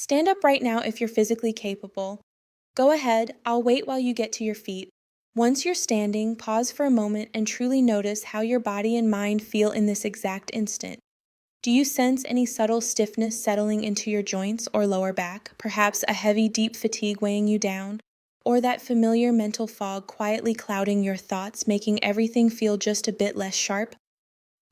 Stand up right now if you're physically capable. Go ahead, I'll wait while you get to your feet. Once you're standing, pause for a moment and truly notice how your body and mind feel in this exact instant. Do you sense any subtle stiffness settling into your joints or lower back, perhaps a heavy, deep fatigue weighing you down? Or that familiar mental fog quietly clouding your thoughts, making everything feel just a bit less sharp?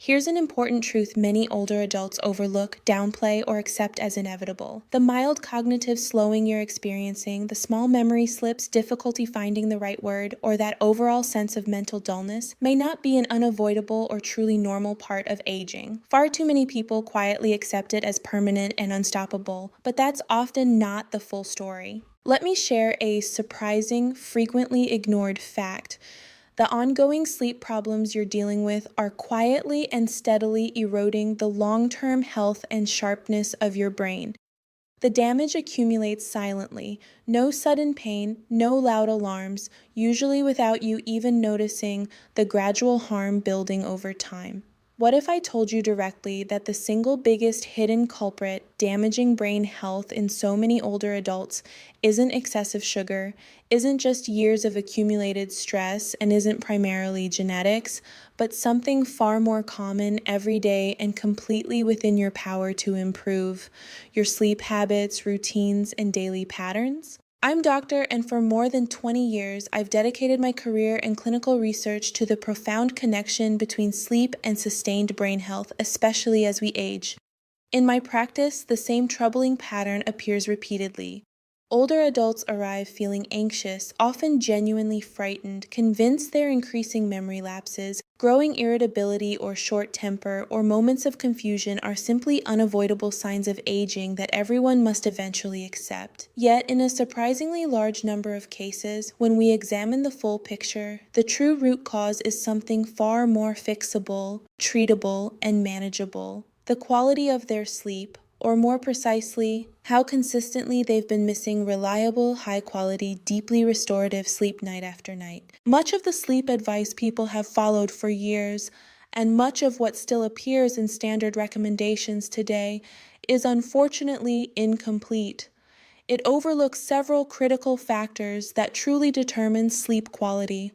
Here's an important truth many older adults overlook, downplay, or accept as inevitable. The mild cognitive slowing you're experiencing, the small memory slips, difficulty finding the right word, or that overall sense of mental dullness may not be an unavoidable or truly normal part of aging. Far too many people quietly accept it as permanent and unstoppable, but that's often not the full story. Let me share a surprising, frequently ignored fact. The ongoing sleep problems you're dealing with are quietly and steadily eroding the long-term health and sharpness of your brain. The damage accumulates silently, no sudden pain, no loud alarms, usually without you even noticing the gradual harm building over time. What if I told you directly that the single biggest hidden culprit damaging brain health in so many older adults isn't excessive sugar, isn't just years of accumulated stress, and isn't primarily genetics, but something far more common, everyday, and completely within your power to improve: your sleep habits, routines, and daily patterns? I'm Doctor, and for more than 20 years, I've dedicated my career and clinical research to the profound connection between sleep and sustained brain health, especially as we age. In my practice, the same troubling pattern appears repeatedly. Older adults arrive feeling anxious, often genuinely frightened, convinced they're increasing memory lapses, growing irritability or short temper, or moments of confusion are simply unavoidable signs of aging that everyone must eventually accept. Yet, in a surprisingly large number of cases, when we examine the full picture, the true root cause is something far more fixable, treatable, and manageable: the quality of their sleep, or more precisely, how consistently they've been missing reliable, high-quality, deeply restorative sleep night after night. Much of the sleep advice people have followed for years, and much of what still appears in standard recommendations today, is unfortunately incomplete. It overlooks several critical factors that truly determine sleep quality.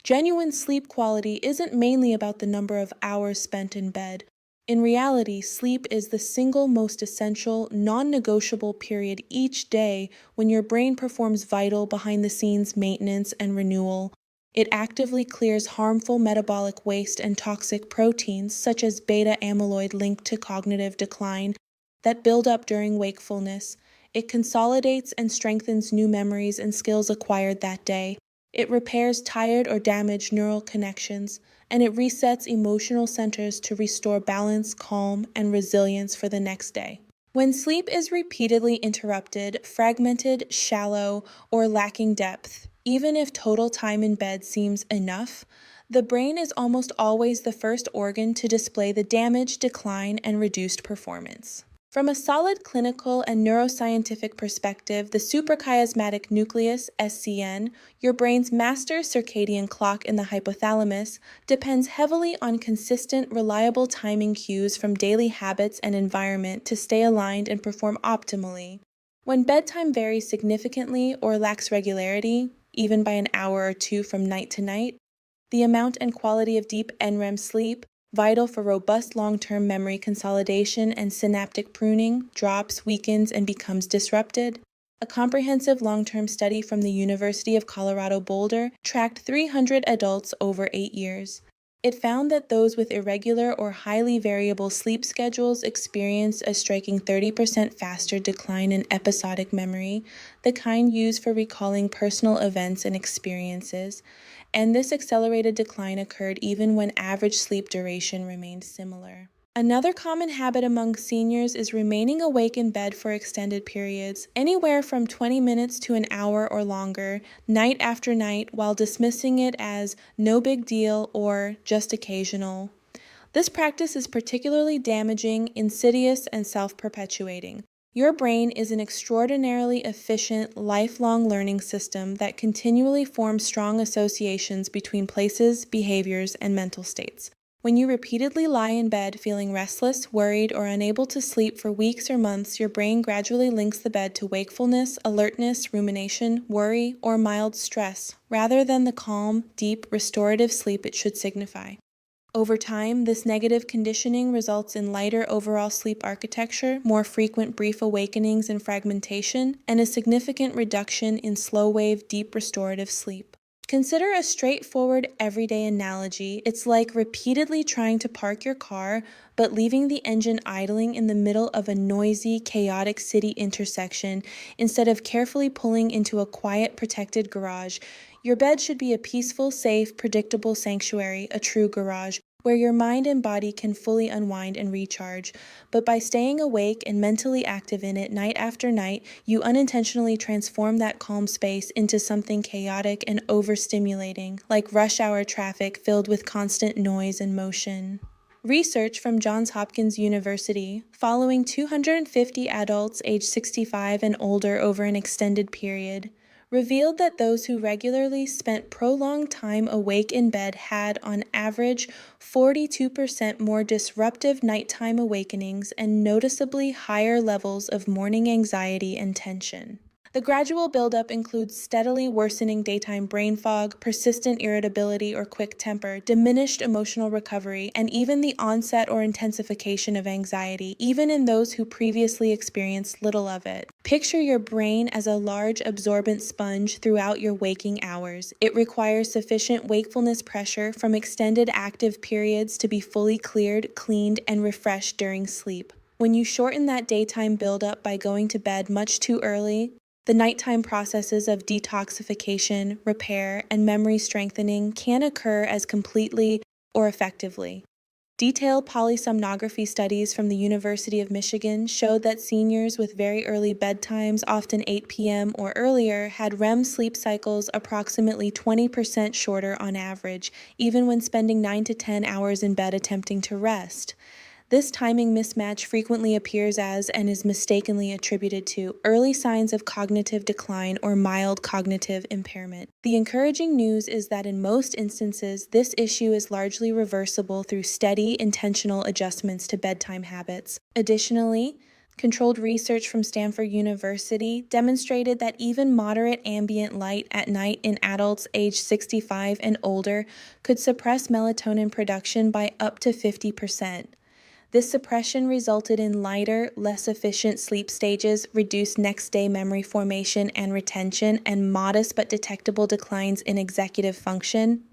Genuine sleep quality isn't mainly about the number of hours spent in bed. In reality, sleep is the single most essential, non-negotiable period each day when your brain performs vital behind-the-scenes maintenance and renewal. It actively clears harmful metabolic waste and toxic proteins, such as beta amyloid linked to cognitive decline, that build up during wakefulness. It consolidates and strengthens new memories and skills acquired that day. It repairs tired or damaged neural connections, and it resets emotional centers to restore balance, calm, and resilience for the next day. When sleep is repeatedly interrupted, fragmented, shallow, or lacking depth, even if total time in bed seems enough, the brain is almost always the first organ to display the damage, decline, and reduced performance. From a solid clinical and neuroscientific perspective, the suprachiasmatic nucleus, SCN, your brain's master circadian clock in the hypothalamus, depends heavily on consistent, reliable timing cues from daily habits and environment to stay aligned and perform optimally. When bedtime varies significantly or lacks regularity, even by an hour or two from night to night, the amount and quality of deep NREM sleep, vital for robust long-term memory consolidation and synaptic pruning, drops, weakens, and becomes disrupted. A comprehensive long-term study from the University of Colorado Boulder tracked 300 adults over 8 years. It found that those with irregular or highly variable sleep schedules experienced a striking 30% faster decline in episodic memory, the kind used for recalling personal events and experiences, and this accelerated decline occurred even when average sleep duration remained similar. Another common habit among seniors is remaining awake in bed for extended periods, anywhere from 20 minutes to an hour or longer, night after night, while dismissing it as no big deal or just occasional. This practice is particularly damaging, insidious, and self-perpetuating. Your brain is an extraordinarily efficient, lifelong learning system that continually forms strong associations between places, behaviors, and mental states. When you repeatedly lie in bed feeling restless, worried, or unable to sleep for weeks or months, your brain gradually links the bed to wakefulness, alertness, rumination, worry, or mild stress, rather than the calm, deep, restorative sleep it should signify. Over time, this negative conditioning results in lighter overall sleep architecture, more frequent brief awakenings and fragmentation, and a significant reduction in slow-wave, deep restorative sleep. Consider a straightforward everyday analogy. It's like repeatedly trying to park your car, but leaving the engine idling in the middle of a noisy, chaotic city intersection instead of carefully pulling into a quiet, protected garage. Your bed should be a peaceful, safe, predictable sanctuary, a true garage, where your mind and body can fully unwind and recharge. But by staying awake and mentally active in it night after night, you unintentionally transform that calm space into something chaotic and overstimulating, like rush hour traffic filled with constant noise and motion. Research from Johns Hopkins University, following 250 adults aged 65 and older over an extended period, revealed that those who regularly spent prolonged time awake in bed had, on average, 42% more disruptive nighttime awakenings and noticeably higher levels of morning anxiety and tension. The gradual buildup includes steadily worsening daytime brain fog, persistent irritability or quick temper, diminished emotional recovery, and even the onset or intensification of anxiety, even in those who previously experienced little of it. Picture your brain as a large absorbent sponge throughout your waking hours. It requires sufficient wakefulness pressure from extended active periods to be fully cleared, cleaned, and refreshed during sleep. When you shorten that daytime buildup by going to bed much too early, the nighttime processes of detoxification, repair, and memory strengthening can occur as completely or effectively. Detailed polysomnography studies from the University of Michigan showed that seniors with very early bedtimes, often 8 p.m. or earlier, had REM sleep cycles approximately 20% shorter on average, even when spending 9 to 10 hours in bed attempting to rest. This timing mismatch frequently appears as, and is mistakenly attributed to, early signs of cognitive decline or mild cognitive impairment. The encouraging news is that in most instances, this issue is largely reversible through steady, intentional adjustments to bedtime habits. Additionally, controlled research from Stanford University demonstrated that even moderate ambient light at night in adults aged 65 and older could suppress melatonin production by up to 50%. This suppression resulted in lighter, less efficient sleep stages, reduced next-day memory formation and retention, and modest but detectable declines in executive function.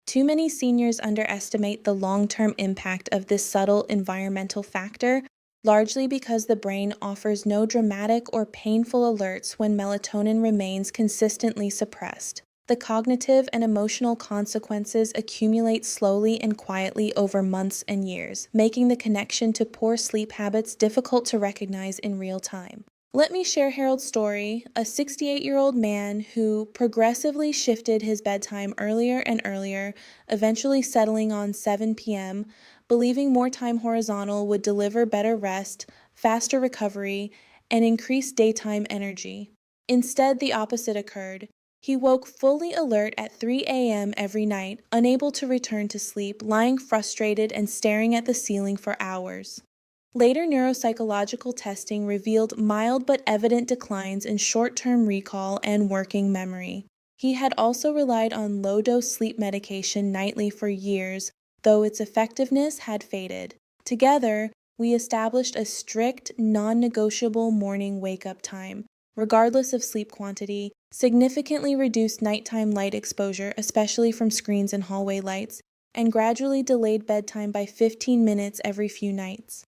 Too many seniors underestimate the long-term impact of this subtle environmental factor, largely because the brain offers no dramatic or painful alerts when melatonin remains consistently suppressed. The cognitive and emotional consequences accumulate slowly and quietly over months and years, making the connection to poor sleep habits difficult to recognize in real time. Let me share Harold's story, a 68-year-old man who progressively shifted his bedtime earlier and earlier, eventually settling on 7 p.m., believing more time horizontal would deliver better rest, faster recovery, and increased daytime energy. Instead, the opposite occurred. He woke fully alert at 3 a.m. every night, unable to return to sleep, lying frustrated and staring at the ceiling for hours. Later neuropsychological testing revealed mild but evident declines in short-term recall and working memory. He had also relied on low-dose sleep medication nightly for years, though its effectiveness had faded. Together, we established a strict, non-negotiable morning wake-up time, regardless of sleep quantity, significantly reduced nighttime light exposure, especially from screens and hallway lights, and gradually delayed bedtime by 15 minutes every few nights.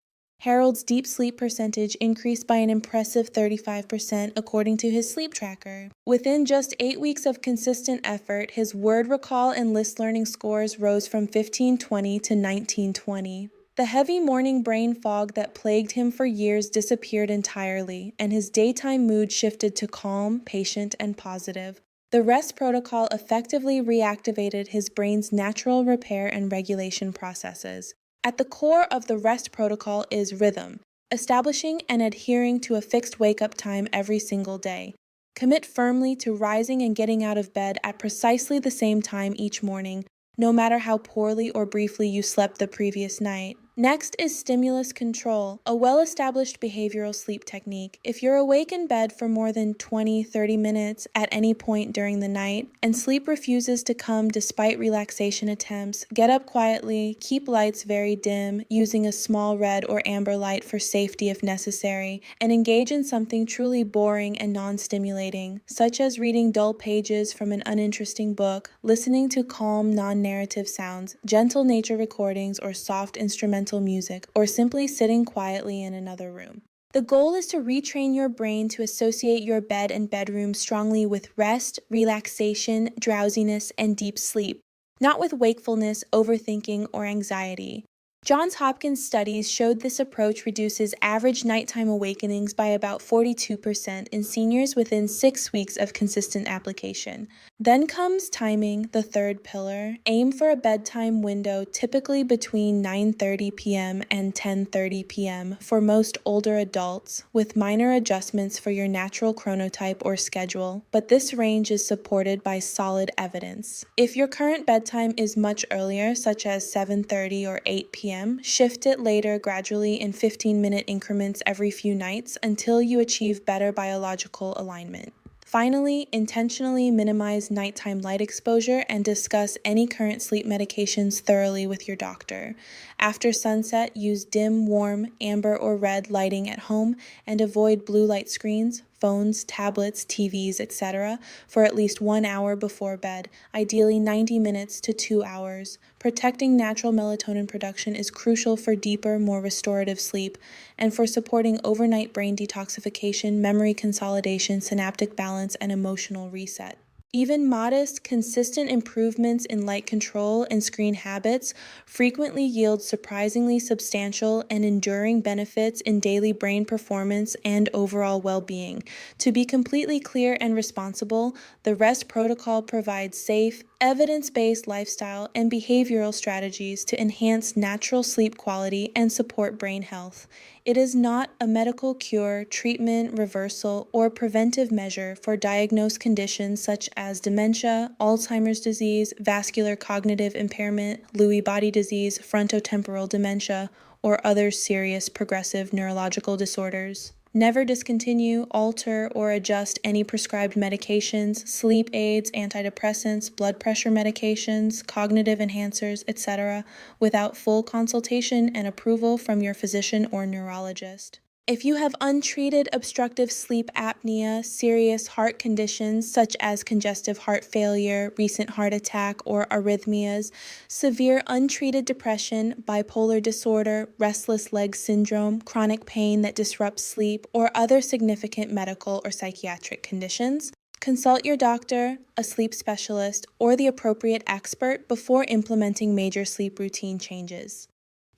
Harold's deep sleep percentage increased by an impressive 35% according to his sleep tracker. Within just 8 weeks of consistent effort, his word recall and list learning scores rose from 1520 to 1920. The heavy morning brain fog that plagued him for years disappeared entirely, and his daytime mood shifted to calm, patient, and positive. The rest protocol effectively reactivated his brain's natural repair and regulation processes. At the core of the rest protocol is rhythm, establishing and adhering to a fixed wake-up time every single day. Commit firmly to rising and getting out of bed at precisely the same time each morning, no matter how poorly or briefly you slept the previous night. Next is stimulus control, a well-established behavioral sleep technique. If you're awake in bed for more than 20-30 minutes at any point during the night, and sleep refuses to come despite relaxation attempts, get up quietly, keep lights very dim, using a small red or amber light for safety if necessary, and engage in something truly boring and non-stimulating, such as reading dull pages from an uninteresting book, listening to calm, non-narrative sounds, gentle nature recordings, or soft instrumental music, or simply sitting quietly in another room. The goal is to retrain your brain to associate your bed and bedroom strongly with rest, relaxation, drowsiness, and deep sleep, not with wakefulness, overthinking, or anxiety. Johns Hopkins studies showed this approach reduces average nighttime awakenings by about 42% in seniors within 6 weeks of consistent application. Then comes timing, the third pillar. Aim for a bedtime window typically between 9:30 p.m. and 10:30 p.m. for most older adults, with minor adjustments for your natural chronotype or schedule, but this range is supported by solid evidence. If your current bedtime is much earlier, such as 7:30 or 8 p.m., shift it later gradually in 15-minute increments every few nights until you achieve better biological alignment. Finally, intentionally minimize nighttime light exposure and discuss any current sleep medications thoroughly with your doctor. After sunset, use dim, warm, amber, or red lighting at home and avoid blue light screens, phones, tablets, TVs, etc. for at least 1 hour before bed, ideally 90 minutes to 2 hours. Protecting natural melatonin production is crucial for deeper, more restorative sleep and for supporting overnight brain detoxification, memory consolidation, synaptic balance, and emotional reset. Even modest, consistent improvements in light control and screen habits frequently yield surprisingly substantial and enduring benefits in daily brain performance and overall well-being. To be completely clear and responsible, the REST protocol provides safe, evidence-based lifestyle and behavioral strategies to enhance natural sleep quality and support brain health. It is not a medical cure, treatment, reversal, or preventive measure for diagnosed conditions such as dementia, Alzheimer's disease, vascular cognitive impairment, Lewy body disease, frontotemporal dementia, or other serious progressive neurological disorders. Never discontinue, alter, or adjust any prescribed medications, sleep aids, antidepressants, blood pressure medications, cognitive enhancers, etc., without full consultation and approval from your physician or neurologist. If you have untreated obstructive sleep apnea, serious heart conditions such as congestive heart failure, recent heart attack, or arrhythmias, severe untreated depression, bipolar disorder, restless leg syndrome, chronic pain that disrupts sleep, or other significant medical or psychiatric conditions, consult your doctor, a sleep specialist, or the appropriate expert before implementing major sleep routine changes.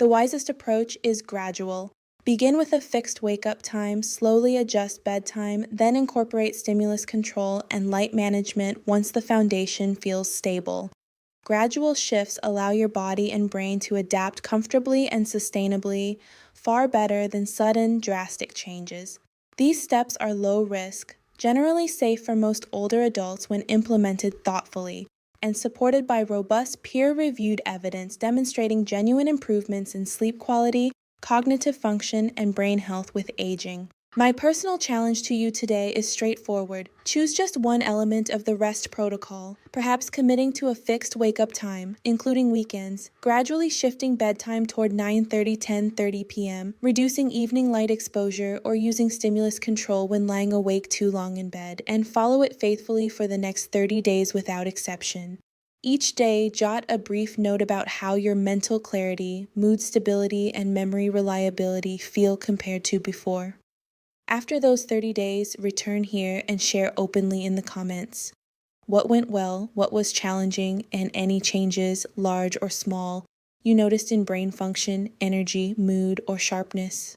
The wisest approach is gradual. Begin with a fixed wake-up time, slowly adjust bedtime, then incorporate stimulus control and light management once the foundation feels stable. Gradual shifts allow your body and brain to adapt comfortably and sustainably, far better than sudden, drastic changes. These steps are low risk, generally safe for most older adults when implemented thoughtfully, and supported by robust peer-reviewed evidence demonstrating genuine improvements in sleep quality, cognitive function, and brain health with aging. My personal challenge to you today is straightforward. Choose just one element of the REST protocol, perhaps committing to a fixed wake-up time, including weekends, gradually shifting bedtime toward 9:30–10:30 p.m., reducing evening light exposure, or using stimulus control when lying awake too long in bed, and follow it faithfully for the next 30 days without exception. Each day, jot a brief note about how your mental clarity, mood stability, and memory reliability feel compared to before. After those 30 days, return here and share openly in the comments. What went well, what was challenging, and any changes, large or small, you noticed in brain function, energy, mood, or sharpness.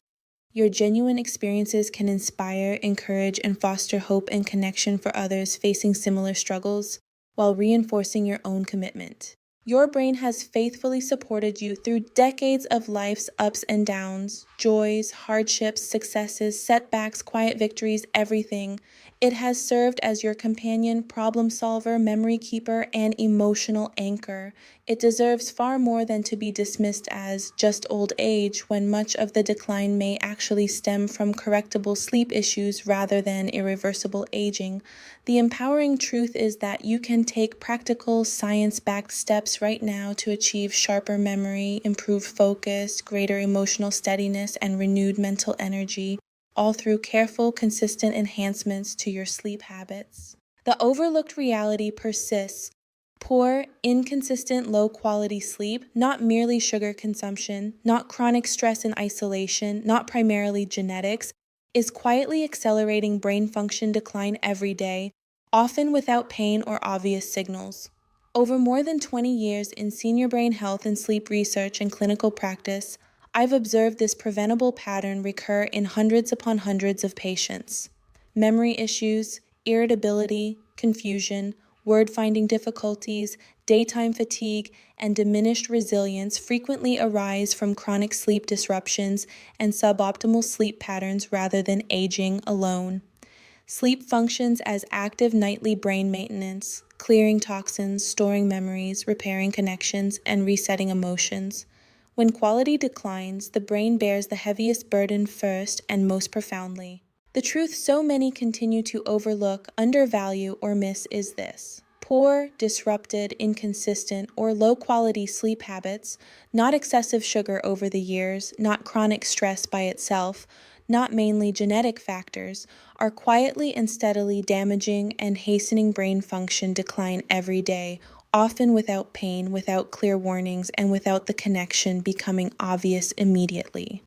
Your genuine experiences can inspire, encourage, and foster hope and connection for others facing similar struggles, while reinforcing your own commitment. Your brain has faithfully supported you through decades of life's ups and downs, joys, hardships, successes, setbacks, quiet victories, everything. It has served as your companion, problem solver, memory keeper, and emotional anchor. It deserves far more than to be dismissed as just old age, when much of the decline may actually stem from correctable sleep issues rather than irreversible aging. The empowering truth is that you can take practical, science-backed steps right now to achieve sharper memory, improved focus, greater emotional steadiness, and renewed mental energy, all through careful, consistent enhancements to your sleep habits. The overlooked reality persists. Poor, inconsistent, low-quality sleep, not merely sugar consumption, not chronic stress and isolation, not primarily genetics, is quietly accelerating brain function decline every day, often without pain or obvious signals. Over more than 20 years in senior brain health and sleep research and clinical practice, I've observed this preventable pattern recur in hundreds upon hundreds of patients. Memory issues, irritability, confusion, word-finding difficulties, daytime fatigue, and diminished resilience frequently arise from chronic sleep disruptions and suboptimal sleep patterns rather than aging alone. Sleep functions as active nightly brain maintenance, clearing toxins, storing memories, repairing connections, and resetting emotions. When quality declines, the brain bears the heaviest burden first and most profoundly. The truth so many continue to overlook, undervalue, or miss is this. Poor, disrupted, inconsistent, or low-quality sleep habits, not excessive sugar over the years, not chronic stress by itself, not mainly genetic factors, are quietly and steadily damaging and hastening brain function decline every day, often without pain, without clear warnings, and without the connection becoming obvious immediately.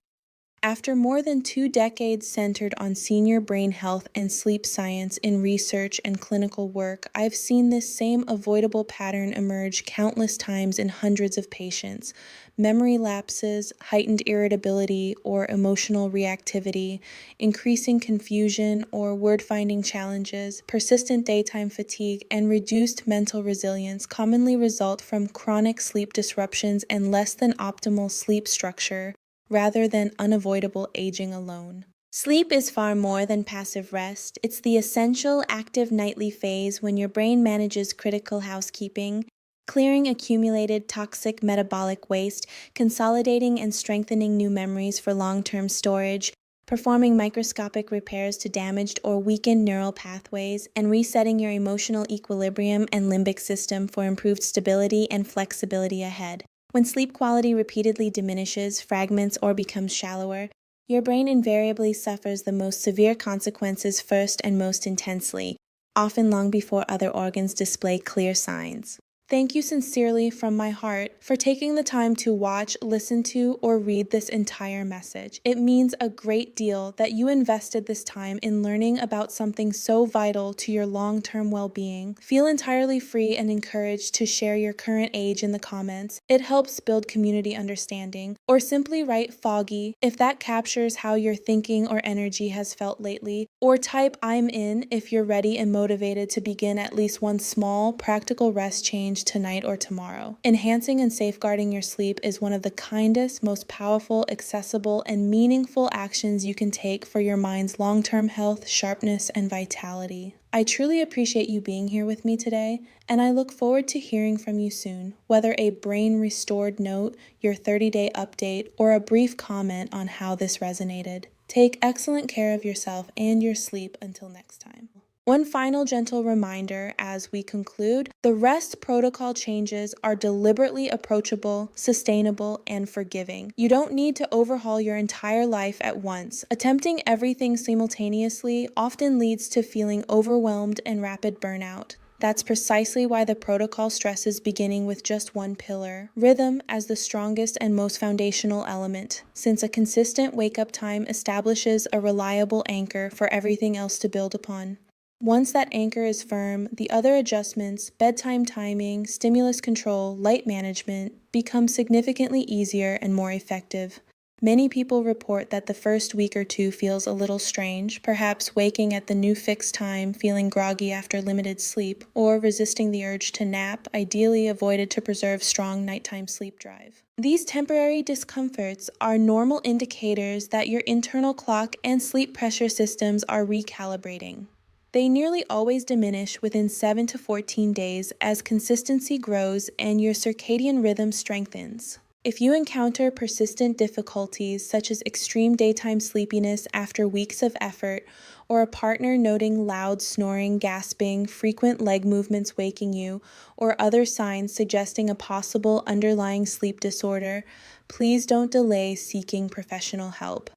After more than 2 decades centered on senior brain health and sleep science in research and clinical work, I've seen this same avoidable pattern emerge countless times in hundreds of patients. Memory lapses, heightened irritability or emotional reactivity, increasing confusion or word-finding challenges, persistent daytime fatigue, and reduced mental resilience commonly result from chronic sleep disruptions and less than optimal sleep structure, rather than unavoidable aging alone. Sleep is far more than passive rest. It's the essential, active nightly phase when your brain manages critical housekeeping, clearing accumulated toxic metabolic waste, consolidating and strengthening new memories for long-term storage, performing microscopic repairs to damaged or weakened neural pathways, and resetting your emotional equilibrium and limbic system for improved stability and flexibility ahead. When sleep quality repeatedly diminishes, fragments, or becomes shallower, your brain invariably suffers the most severe consequences first and most intensely, often long before other organs display clear signs. Thank you sincerely from my heart for taking the time to watch, listen to, or read this entire message. It means a great deal that you invested this time in learning about something so vital to your long-term well-being. Feel entirely free and encouraged to share your current age in the comments. It helps build community understanding. Or simply write foggy if that captures how your thinking or energy has felt lately. Or type I'm in if you're ready and motivated to begin at least one small, practical rest change tonight or tomorrow. Enhancing and safeguarding your sleep is one of the kindest, most powerful, accessible, and meaningful actions you can take for your mind's long-term health, sharpness, and vitality. I truly appreciate you being here with me today, and I look forward to hearing from you soon, whether a brain-restored note, your 30-day update, or a brief comment on how this resonated. Take excellent care of yourself and your sleep until next time. One final gentle reminder as we conclude, the rest protocol changes are deliberately approachable, sustainable, and forgiving. You don't need to overhaul your entire life at once. Attempting everything simultaneously often leads to feeling overwhelmed and rapid burnout. That's precisely why the protocol stresses beginning with just one pillar, rhythm as the strongest and most foundational element, since a consistent wake-up time establishes a reliable anchor for everything else to build upon. Once that anchor is firm, the other adjustments, bedtime timing, stimulus control, light management, become significantly easier and more effective. Many people report that the first week or two feels a little strange, perhaps waking at the new fixed time, feeling groggy after limited sleep, or resisting the urge to nap, ideally avoided to preserve strong nighttime sleep drive. These temporary discomforts are normal indicators that your internal clock and sleep pressure systems are recalibrating. They nearly always diminish within 7 to 14 days as consistency grows and your circadian rhythm strengthens. If you encounter persistent difficulties such as extreme daytime sleepiness after weeks of effort, or a partner noting loud snoring, gasping, frequent leg movements waking you, or other signs suggesting a possible underlying sleep disorder, please don't delay seeking professional help.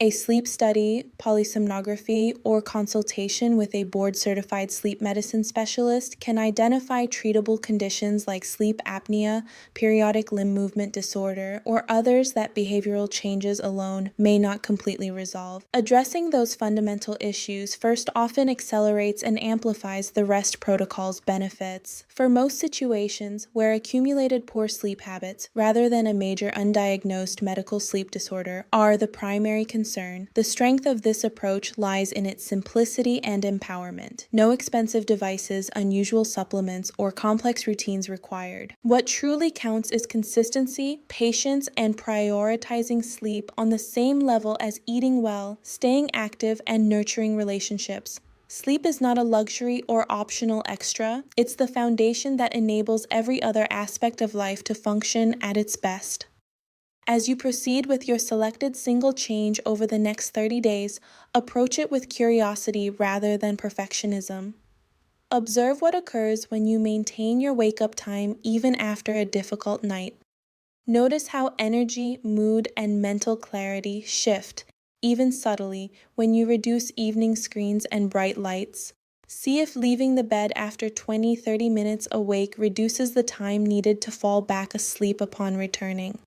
A sleep study, polysomnography, or consultation with a board-certified sleep medicine specialist can identify treatable conditions like sleep apnea, periodic limb movement disorder, or others that behavioral changes alone may not completely resolve. Addressing those fundamental issues first often accelerates and amplifies the rest protocol's benefits. For most situations where accumulated poor sleep habits, rather than a major undiagnosed medical sleep disorder, are the primary concern, the strength of this approach lies in its simplicity and empowerment. No expensive devices, unusual supplements, or complex routines required. What truly counts is consistency, patience, and prioritizing sleep on the same level as eating well, staying active, and nurturing relationships. Sleep is not a luxury or optional extra. It's the foundation that enables every other aspect of life to function at its best. As you proceed with your selected single change over the next 30 days, approach it with curiosity rather than perfectionism. Observe what occurs when you maintain your wake-up time even after a difficult night. Notice how energy, mood, and mental clarity shift, even subtly, when you reduce evening screens and bright lights. See if leaving the bed after 20-30 minutes awake reduces the time needed to fall back asleep upon returning.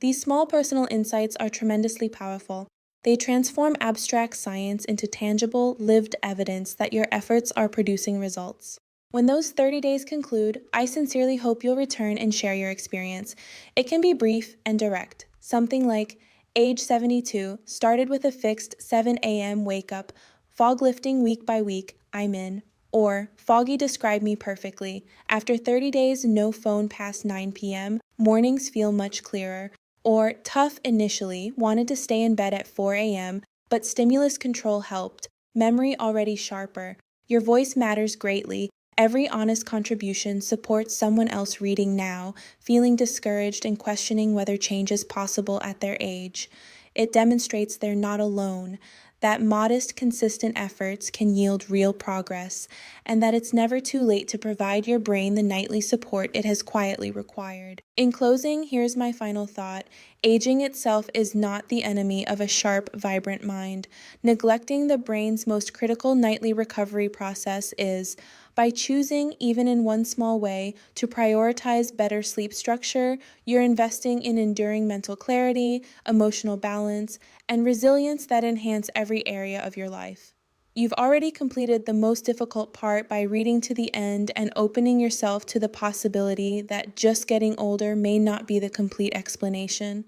These small personal insights are tremendously powerful. They transform abstract science into tangible, lived evidence that your efforts are producing results. When those 30 days conclude, I sincerely hope you'll return and share your experience. It can be brief and direct. Something like, age 72, started with a fixed 7 a.m. wake up, fog lifting week by week, I'm in. Or, Foggy described me perfectly. After 30 days, no phone past 9 p.m., mornings feel much clearer. Or, tough initially, wanted to stay in bed at 4 a.m., but stimulus control helped, memory already sharper. Your voice matters greatly. Every honest contribution supports someone else reading now, feeling discouraged and questioning whether change is possible at their age. It demonstrates they're not alone, that modest, consistent efforts can yield real progress, and that it's never too late to provide your brain the nightly support it has quietly required. In closing, here's my final thought. Aging itself is not the enemy of a sharp, vibrant mind. Neglecting the brain's most critical nightly recovery process is, by choosing, even in one small way, to prioritize better sleep structure, you're investing in enduring mental clarity, emotional balance, and resilience that enhance every area of your life. You've already completed the most difficult part by reading to the end and opening yourself to the possibility that just getting older may not be the complete explanation.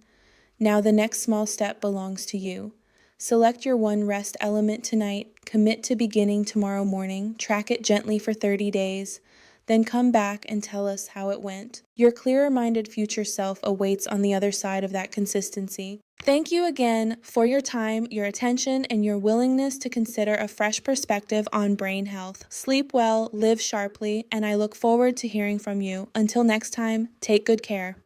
Now the next small step belongs to you. Select your one rest element tonight, commit to beginning tomorrow morning, track it gently for 30 days, then come back and tell us how it went. Your clearer-minded future self awaits on the other side of that consistency. Thank you again for your time, your attention, and your willingness to consider a fresh perspective on brain health. Sleep well, live sharply, and I look forward to hearing from you. Until next time, take good care.